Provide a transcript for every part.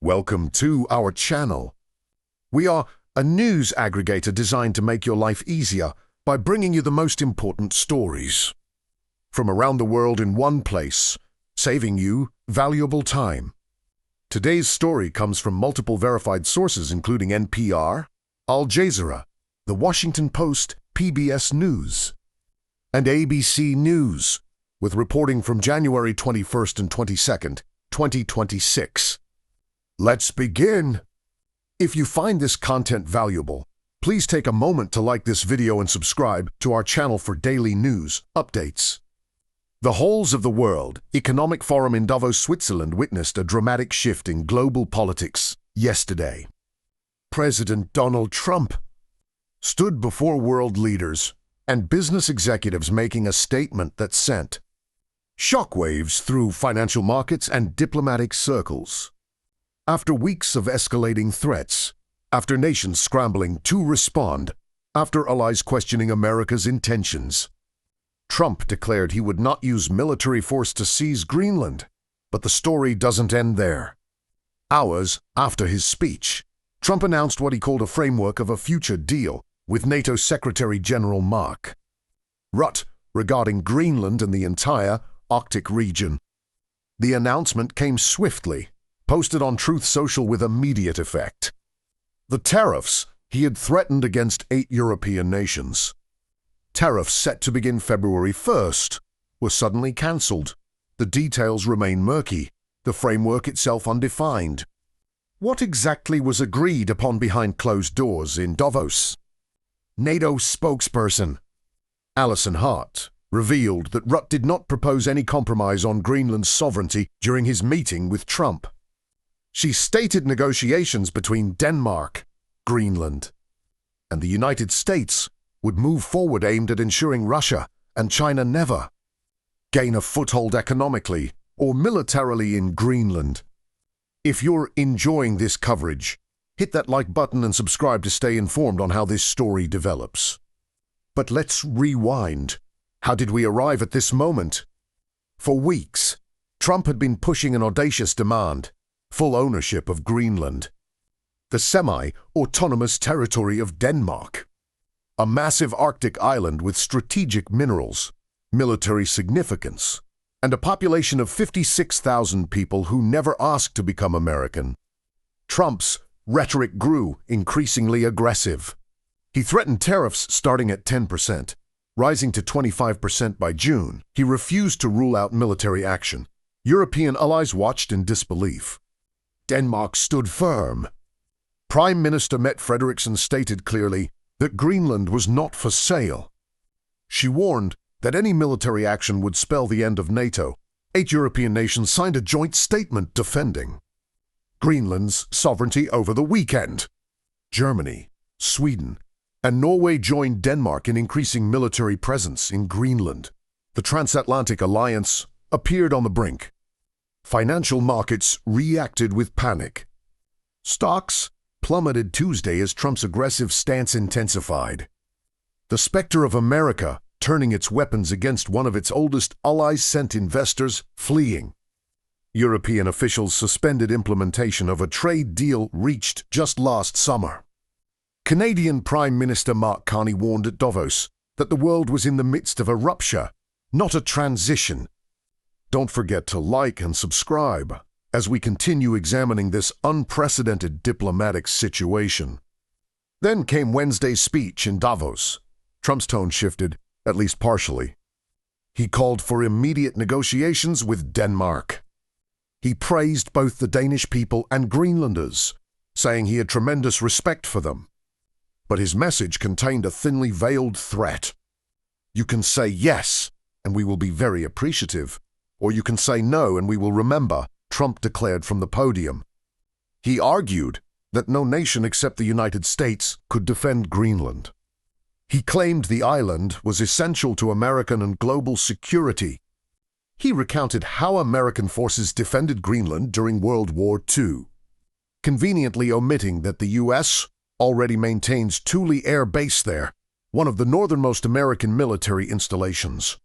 Welcome to our channel. We are a news aggregator designed to make your life easier by bringing you the most important stories from around the world in one place, saving you valuable time. Today's story comes from multiple verified sources including NPR, Al Jazeera, The Washington Post, PBS News, and ABC News, with reporting from January 21st and 22nd, 2026. Let's begin. If you find this content valuable, please take a moment to like this video and subscribe to our channel for daily news updates. The Halls of the World Economic Forum in Davos, Switzerland witnessed a dramatic shift in global politics yesterday. President Donald Trump stood before world leaders and business executives making a statement that sent shockwaves through financial markets and diplomatic circles. After weeks of escalating threats, after nations scrambling to respond, after allies questioning America's intentions, Trump declared he would not use military force to seize Greenland. But the story doesn't end there. Hours after his speech, Trump announced what he called a framework of a future deal with NATO Secretary General Mark Rutte regarding Greenland and the entire Arctic region. The announcement came swiftly, posted on Truth Social with immediate effect. The tariffs he had threatened against 8 European nations, tariffs set to begin February 1st, were suddenly cancelled. The details remain murky, the framework itself undefined. What exactly was agreed upon behind closed doors in Davos? NATO spokesperson Alison Hart revealed that Rutte did not propose any compromise on Greenland's sovereignty during his meeting with Trump. She stated negotiations between Denmark, Greenland, and the United States would move forward aimed at ensuring Russia and China never gain a foothold economically or militarily in Greenland. If you're enjoying this coverage, hit that like button and subscribe to stay informed on how this story develops. But let's rewind. How did we arrive at this moment? For weeks, Trump had been pushing an audacious demand: full ownership of Greenland, the semi-autonomous territory of Denmark, a massive Arctic island with strategic minerals, military significance, and a population of 56,000 people who never asked to become American. Trump's rhetoric grew increasingly aggressive. He threatened tariffs starting at 10%, rising to 25% by June. He refused to rule out military action. European allies watched in disbelief. Denmark stood firm. Prime Minister Mette Frederiksen stated clearly that Greenland was not for sale. She warned that any military action would spell the end of NATO. 8 European nations signed a joint statement defending Greenland's sovereignty over the weekend. Germany, Sweden, and Norway joined Denmark in increasing military presence in Greenland. The transatlantic alliance appeared on the brink. Financial markets reacted with panic. Stocks plummeted Tuesday as Trump's aggressive stance intensified. The specter of America turning its weapons against one of its oldest allies sent investors fleeing. European officials suspended implementation of a trade deal reached just last summer. Canadian Prime Minister Mark Carney warned at Davos that the world was in the midst of a rupture, not a transition. Don't forget to like and subscribe as we continue examining this unprecedented diplomatic situation. Then came Wednesday's speech in Davos. Trump's tone shifted, at least partially. He called for immediate negotiations with Denmark. He praised both the Danish people and Greenlanders, saying he had tremendous respect for them. But his message contained a thinly veiled threat. You can say yes, and we will be very appreciative, or you can say no and we will remember, Trump declared from the podium. He argued that no nation except the United States could defend Greenland. He claimed the island was essential to American and global security. He recounted how American forces defended Greenland during World War II, conveniently omitting that the U.S. already maintains Thule Air Base there, one of the northernmost American military installations.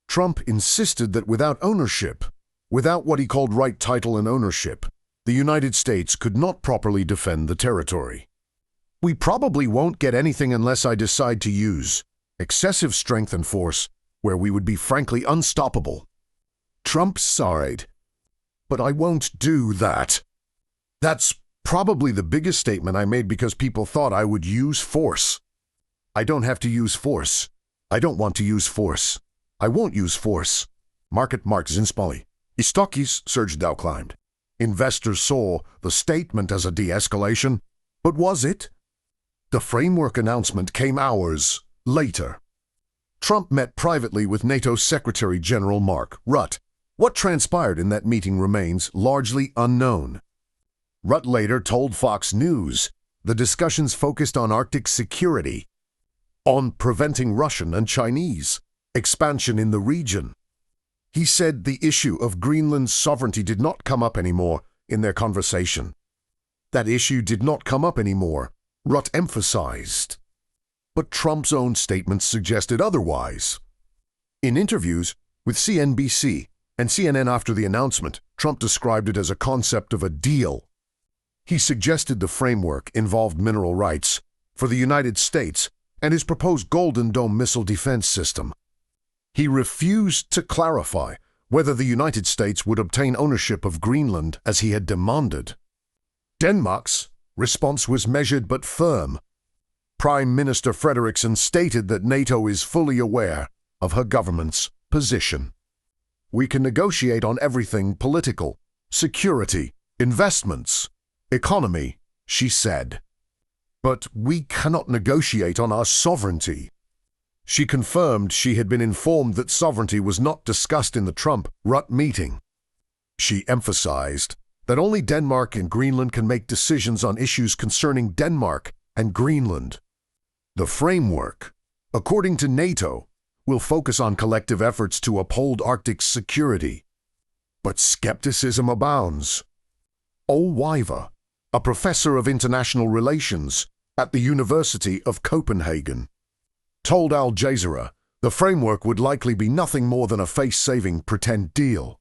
Trump insisted that without ownership, without what he called right title and ownership, the United States could not properly defend the territory. We probably won't get anything unless I decide to use excessive strength and force, where we would be frankly unstoppable. Trump sighed. But I won't do that. That's probably the biggest statement I made because people thought I would use force. I don't have to use force. I don't want to use force. I won't use force. Market Mark Zinspali. Istokis surged Dow climbed. Investors saw the statement as a de-escalation, but was it? The framework announcement came hours later. Trump met privately with NATO Secretary General Mark Rutte. What transpired in that meeting remains largely unknown. Rutte later told Fox News the discussions focused on Arctic security, on preventing Russian and Chinese expansion in the region. He said the issue of Greenland's sovereignty did not come up anymore in their conversation. That issue did not come up anymore, Rutte emphasized. But Trump's own statements suggested otherwise. In interviews with CNBC and CNN after the announcement, Trump described it as a concept of a deal. He suggested the framework involved mineral rights for the United States and his proposed Golden Dome missile defense system. He refused to clarify whether the United States would obtain ownership of Greenland as he had demanded. Denmark's response was measured but firm. Prime Minister Frederiksen stated that NATO is fully aware of her government's position. We can negotiate on everything political, security, investments, economy, she said. But we cannot negotiate on our sovereignty. She confirmed she had been informed that sovereignty was not discussed in the Trump-Rutte meeting. She emphasized that only Denmark and Greenland can make decisions on issues concerning Denmark and Greenland. The framework, according to NATO, will focus on collective efforts to uphold Arctic security. But skepticism abounds. Weiva, a professor of international relations at the University of Copenhagen, told Al Jazeera the framework would likely be nothing more than a face-saving pretend deal.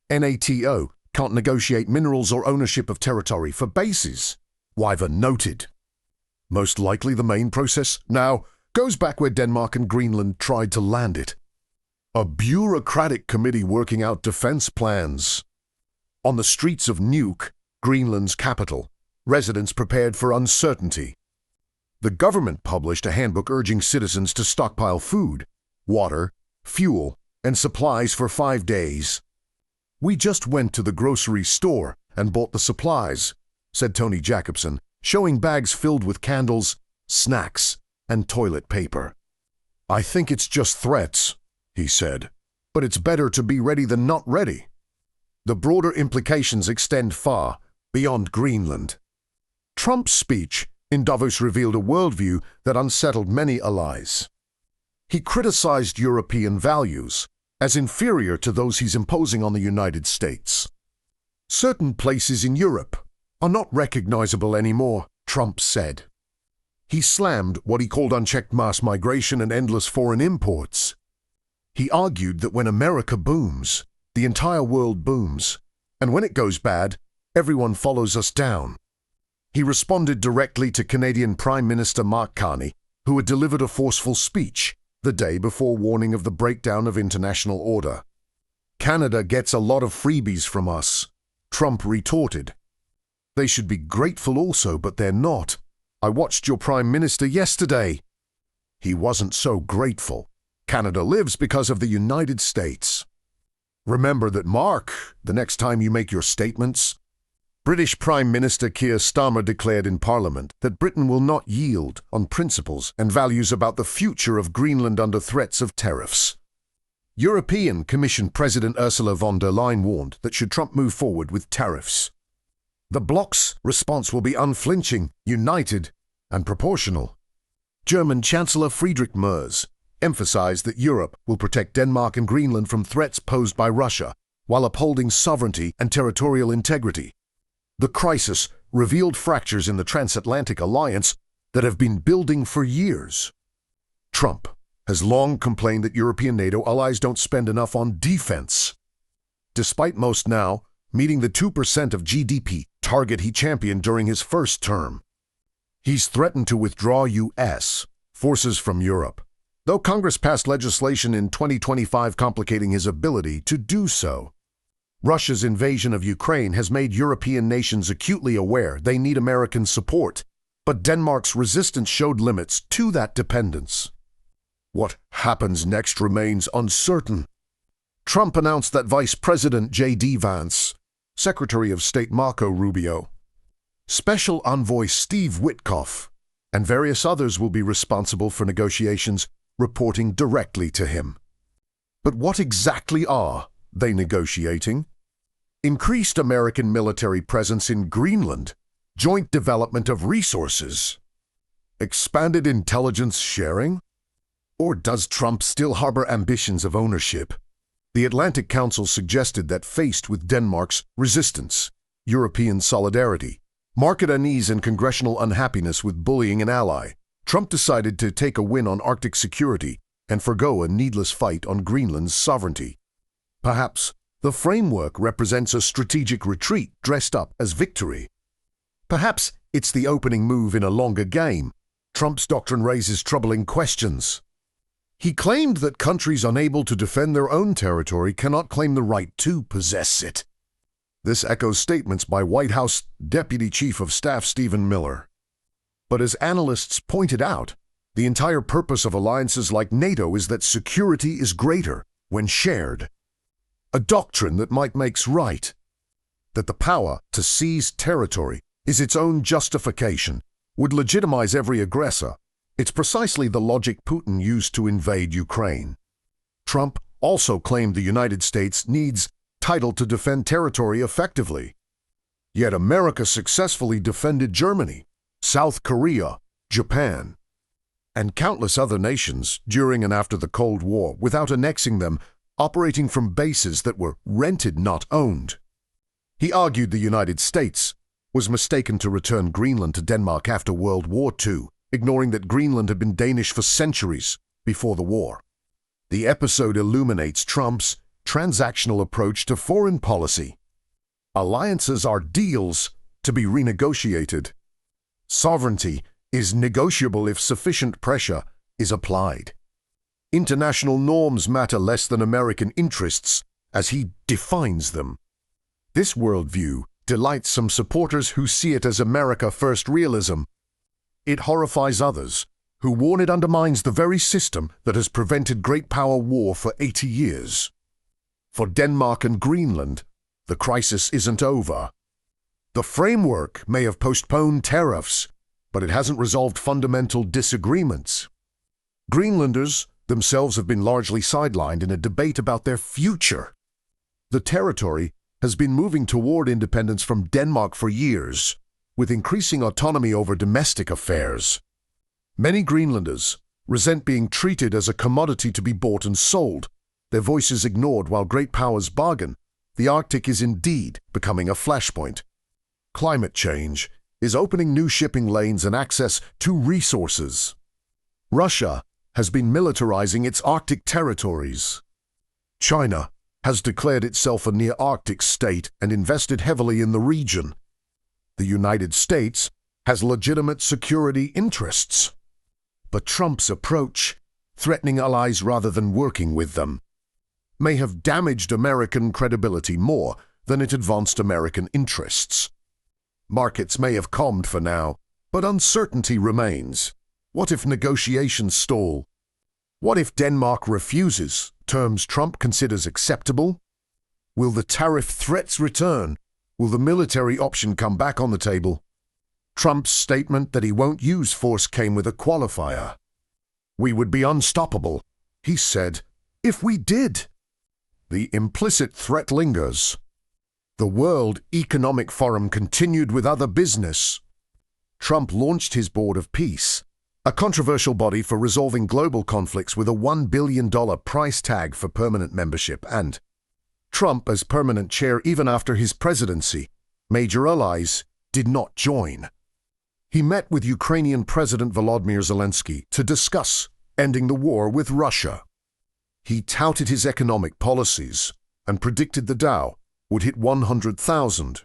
NATO can't negotiate minerals or ownership of territory for bases, Weiva noted. Most likely the main process now goes back where Denmark and Greenland tried to land it. A bureaucratic committee working out defense plans. On the streets of Nuuk, Greenland's capital, residents prepared for uncertainty. The government published a handbook urging citizens to stockpile food, water, fuel, and supplies for 5 days. We just went to the grocery store and bought the supplies, said Tony Jacobson, showing bags filled with candles, snacks, and toilet paper. I think it's just threats, he said, but it's better to be ready than not ready. The broader implications extend far beyond Greenland. Trump's speech in Davos revealed a worldview that unsettled many allies. He criticized European values as inferior to those he's imposing on the United States. Certain places in Europe are not recognizable anymore, Trump said. He slammed what he called unchecked mass migration and endless foreign imports. He argued that when America booms, the entire world booms, and when it goes bad, everyone follows us down. He responded directly to Canadian Prime Minister Mark Carney, who had delivered a forceful speech the day before warning of the breakdown of international order. Canada gets a lot of freebies from us, Trump retorted. They should be grateful also, but they're not. I watched your Prime Minister yesterday. He wasn't so grateful. Canada lives because of the United States. Remember that, Mark, the next time you make your statements. British Prime Minister Keir Starmer declared in Parliament that Britain will not yield on principles and values about the future of Greenland under threats of tariffs. European Commission President Ursula von der Leyen warned that should Trump move forward with tariffs, the bloc's response will be unflinching, united, and proportional. German Chancellor Friedrich Merz emphasized that Europe will protect Denmark and Greenland from threats posed by Russia while upholding sovereignty and territorial integrity. The crisis revealed fractures in the transatlantic alliance that have been building for years. Trump has long complained that European NATO allies don't spend enough on defense. Despite most now meeting the 2% of GDP target he championed during his first term. He's threatened to withdraw U.S. forces from Europe, though Congress passed legislation in 2025 complicating his ability to do so. Russia's invasion of Ukraine has made European nations acutely aware they need American support, but Denmark's resistance showed limits to that dependence. What happens next remains uncertain. Trump announced that Vice President J.D. Vance, Secretary of State Marco Rubio, Special Envoy Steve Witkoff, and various others will be responsible for negotiations reporting directly to him. But what exactly are they negotiating? Increased American military presence in Greenland, joint development of resources, expanded intelligence sharing? Or does Trump still harbor ambitions of ownership? The Atlantic Council suggested that faced with Denmark's resistance, European solidarity, market unease and congressional unhappiness with bullying an ally, Trump decided to take a win on Arctic security and forgo a needless fight on Greenland's sovereignty. Perhaps the framework represents a strategic retreat dressed up as victory. Perhaps it's the opening move in a longer game. Trump's doctrine raises troubling questions. He claimed that countries unable to defend their own territory cannot claim the right to possess it. This echoes statements by White House Deputy Chief of Staff Stephen Miller. But as analysts pointed out, the entire purpose of alliances like NATO is that security is greater when shared. A doctrine that might makes right. That the power to seize territory is its own justification, would legitimize every aggressor. It's precisely the logic Putin used to invade Ukraine. Trump also claimed the United States needs title to defend territory effectively. Yet America successfully defended Germany, South Korea, Japan, and countless other nations during and after the Cold War without annexing them, operating from bases that were rented, not owned. He argued the United States was mistaken to return Greenland to Denmark after World War II, ignoring that Greenland had been Danish for centuries before the war. The episode illuminates Trump's transactional approach to foreign policy. Alliances are deals to be renegotiated. Sovereignty is negotiable if sufficient pressure is applied. International norms matter less than American interests, as he defines them. This worldview delights some supporters who see it as America First realism. It horrifies others who warn it undermines the very system that has prevented great power war for 80 years. For Denmark and Greenland, the crisis isn't over. The framework may have postponed tariffs, but it hasn't resolved fundamental disagreements. Greenlanders themselves have been largely sidelined in a debate about their future. The territory has been moving toward independence from Denmark for years, with increasing autonomy over domestic affairs. Many Greenlanders resent being treated as a commodity to be bought and sold, their voices ignored while great powers bargain. The Arctic is indeed becoming a flashpoint. Climate change is opening new shipping lanes and access to resources. Russia has been militarizing its Arctic territories. China has declared itself a near-Arctic state and invested heavily in the region. The United States has legitimate security interests. But Trump's approach, threatening allies rather than working with them, may have damaged American credibility more than it advanced American interests. Markets may have calmed for now, but uncertainty remains. What if negotiations stall? What if Denmark refuses terms Trump considers acceptable? Will the tariff threats return? Will the military option come back on the table? Trump's statement that he won't use force came with a qualifier. We would be unstoppable, he said, if we did. The implicit threat lingers. The World Economic Forum continued with other business. Trump launched his Board of Peace, a controversial body for resolving global conflicts with a $1 billion price tag for permanent membership, and Trump as permanent chair even after his presidency. Major allies did not join. He met with Ukrainian President Volodymyr Zelensky to discuss ending the war with Russia. He touted his economic policies and predicted the Dow would hit 100,000.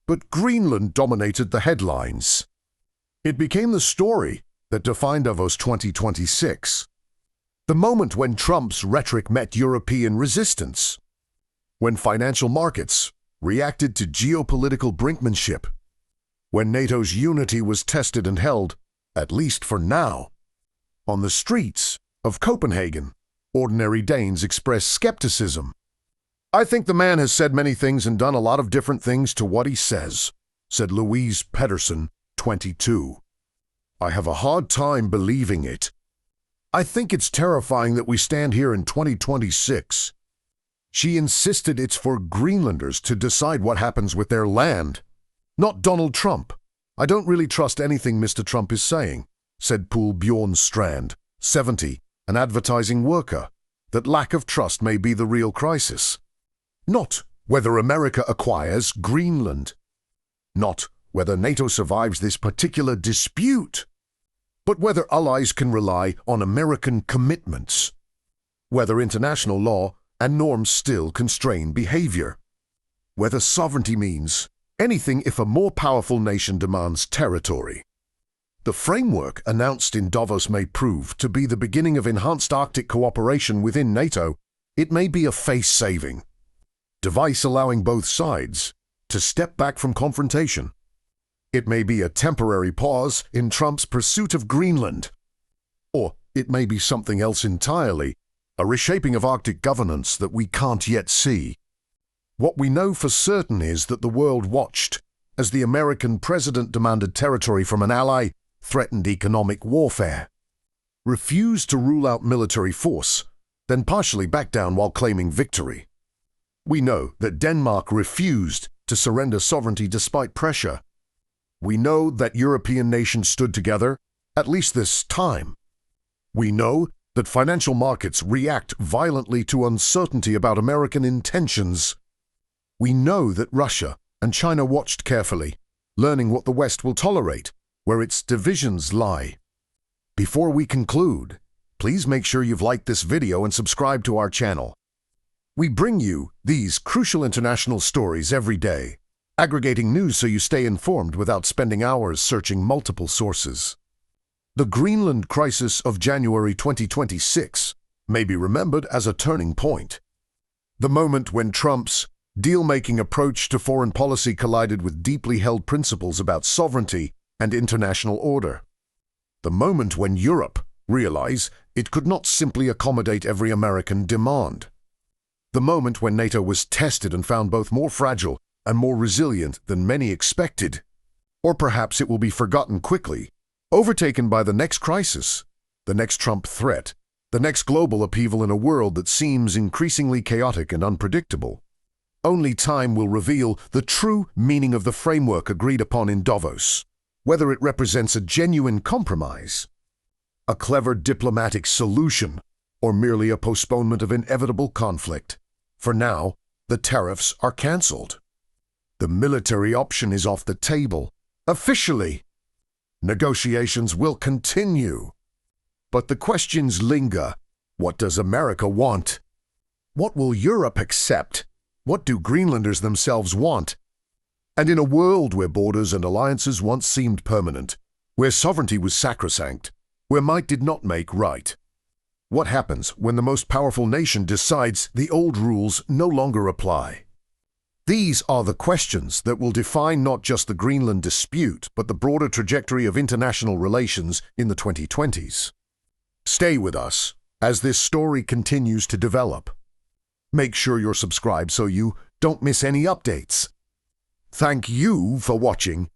But Greenland dominated the headlines. It became the story that defined Davos 2026. The moment when Trump's rhetoric met European resistance. When financial markets reacted to geopolitical brinkmanship. When NATO's unity was tested and held, at least for now. On the streets of Copenhagen, ordinary Danes expressed skepticism. "I think the man has said many things and done a lot of different things to what he says," said Louise Pedersen, 22. "I have a hard time believing it. I think it's terrifying that we stand here in 2026. She insisted it's for Greenlanders to decide what happens with their land, not Donald Trump. "I don't really trust anything Mr. Trump is saying," said Poul Bjornstrand, 70, an advertising worker. "That lack of trust may be the real crisis. Not whether America acquires Greenland. Not whether NATO survives this particular dispute. But whether allies can rely on American commitments. Whether international law and norms still constrain behavior. Whether sovereignty means anything if a more powerful nation demands territory. The framework announced in Davos may prove to be the beginning of enhanced Arctic cooperation within NATO. It may be a face-saving device allowing both sides to step back from confrontation. It may be a temporary pause in Trump's pursuit of Greenland. Or it may be something else entirely, a reshaping of Arctic governance that we can't yet see. What we know for certain is that the world watched as the American president demanded territory from an ally, threatened economic warfare, refused to rule out military force, then partially backed down while claiming victory. We know that Denmark refused to surrender sovereignty despite pressure. We know that European nations stood together, at least this time. We know that financial markets react violently to uncertainty about American intentions. We know that Russia and China watched carefully, learning what the West will tolerate, where its divisions lie. Before we conclude, please make sure you've liked this video and subscribe to our channel. We bring you these crucial international stories every day, aggregating news so you stay informed without spending hours searching multiple sources. The Greenland crisis of January 2026 may be remembered as a turning point. The moment when Trump's deal-making approach to foreign policy collided with deeply held principles about sovereignty and international order. The moment when Europe realized it could not simply accommodate every American demand. The moment when NATO was tested and found both more fragile and more resilient than many expected. Or perhaps it will be forgotten quickly, overtaken by the next crisis, the next Trump threat, the next global upheaval in a world that seems increasingly chaotic and unpredictable. Only time will reveal the true meaning of the framework agreed upon in Davos, whether it represents a genuine compromise, a clever diplomatic solution, or merely a postponement of inevitable conflict. For now, the tariffs are cancelled. The military option is off the table, officially. Negotiations will continue. But the questions linger. What does America want? What will Europe accept? What do Greenlanders themselves want? And in a world where borders and alliances once seemed permanent, where sovereignty was sacrosanct, where might did not make right, what happens when the most powerful nation decides the old rules no longer apply? These are the questions that will define not just the Greenland dispute, but the broader trajectory of international relations in the 2020s. Stay with us as this story continues to develop. Make sure you're subscribed so you don't miss any updates. Thank you for watching,